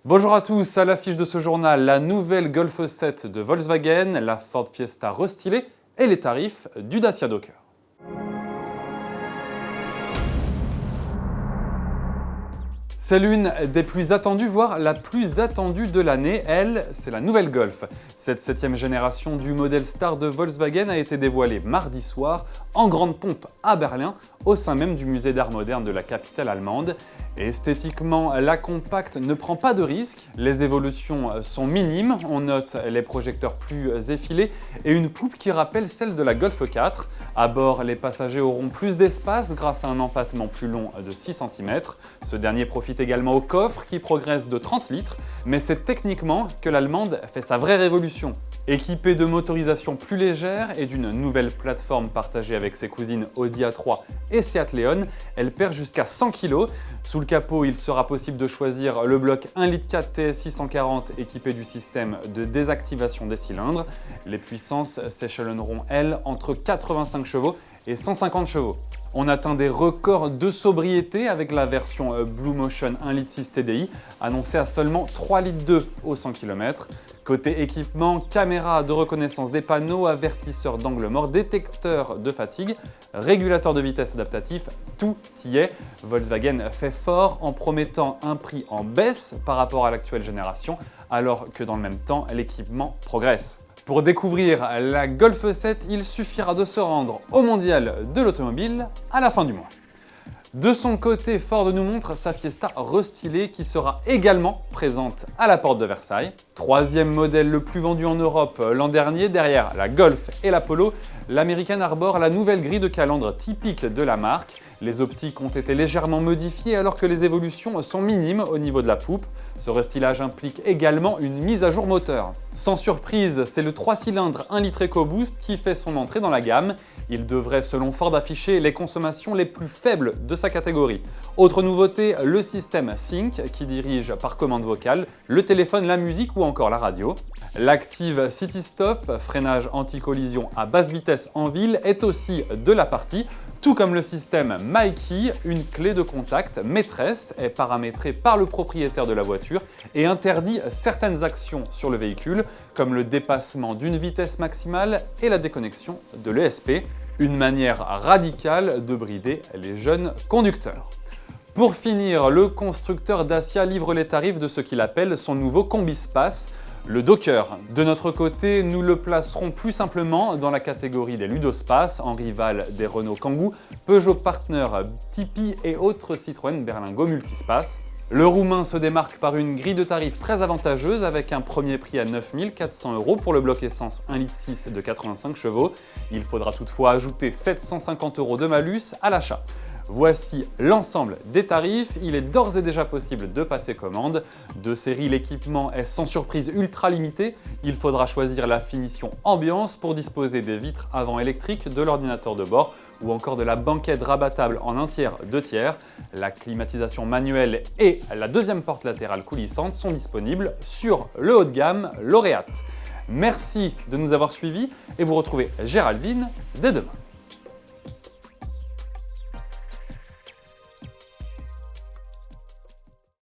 Bonjour à tous, à l'affiche de ce journal, la nouvelle Golf 7 de Volkswagen, la Ford Fiesta restylée et les tarifs du Dacia Docker. C'est l'une des plus attendues, voire la plus attendue de l'année. Elle, c'est la nouvelle Golf. Cette 7e génération du modèle star de Volkswagen a été dévoilée mardi soir en grande pompe à Berlin, au sein même du musée d'art moderne de la capitale allemande. Esthétiquement, la compacte ne prend pas de risques, les évolutions sont minimes, on note les projecteurs plus effilés et une poupe qui rappelle celle de la Golf 4. À bord, les passagers auront plus d'espace grâce à un empattement plus long de 6 cm. Ce dernier profite également au coffre qui progresse de 30 litres, mais c'est techniquement que l'allemande fait sa vraie révolution. Équipée de motorisation plus légère et d'une nouvelle plateforme partagée avec ses cousines Audi A3 et Seat Leon, elle perd jusqu'à 100 kg. Sous le capot, il sera possible de choisir le bloc 1,4 litre TS640 équipé du système de désactivation des cylindres. Les puissances s'échelonneront, elles, entre 85 chevaux et 150 chevaux. On atteint des records de sobriété avec la version Blue Motion 1,6 litre TDI, annoncée à seulement 3,2 litres au 100 km. Côté équipement, caméra de reconnaissance des panneaux, avertisseur d'angle mort, détecteur de fatigue, régulateur de vitesse adaptatif, tout y est. Volkswagen fait fort en promettant un prix en baisse par rapport à l'actuelle génération, alors que dans le même temps, l'équipement progresse. Pour découvrir la Golf 7, il suffira de se rendre au Mondial de l'automobile à la fin du mois. De son côté, Ford nous montre sa Fiesta restylée qui sera également présente à la porte de Versailles. Troisième modèle le plus vendu en Europe l'an dernier, derrière la Golf et la Polo, l'américaine arbore la nouvelle grille de calandre typique de la marque. Les optiques ont été légèrement modifiées alors que les évolutions sont minimes au niveau de la poupe. Ce restylage implique également une mise à jour moteur. Sans surprise, c'est le 3 cylindres 1 litre EcoBoost qui fait son entrée dans la gamme. Il devrait, selon Ford, afficher les consommations les plus faibles de sa catégorie. Autre nouveauté, le système Sync qui dirige par commande vocale le téléphone, la musique ou encore la radio. L'Active City Stop, freinage anti-collision à basse vitesse en ville, est aussi de la partie. Tout comme le système MyKey, une clé de contact maîtresse est paramétrée par le propriétaire de la voiture et interdit certaines actions sur le véhicule, comme le dépassement d'une vitesse maximale et la déconnexion de l'ESP, une manière radicale de brider les jeunes conducteurs. Pour finir, le constructeur Dacia livre les tarifs de ce qu'il appelle son nouveau Combispace, le Docker. De notre côté, nous le placerons plus simplement dans la catégorie des Ludospace, en rival des Renault Kangoo, Peugeot Partner, Tipeee et autres Citroën Berlingo Multispace. Le roumain se démarque par une grille de tarifs très avantageuse avec un premier prix à 9 400 € pour le bloc essence 1,6 litre de 85 chevaux. Il faudra toutefois ajouter 750 € de malus à l'achat. Voici l'ensemble des tarifs, il est d'ores et déjà possible de passer commande. De série, l'équipement est sans surprise ultra limité. Il faudra choisir la finition ambiance pour disposer des vitres avant électriques, de l'ordinateur de bord ou encore de la banquette rabattable en 1/3, 2/3. La climatisation manuelle et la deuxième porte latérale coulissante sont disponibles sur le haut de gamme Lauréate. Merci de nous avoir suivis et vous retrouvez Géraldine dès demain.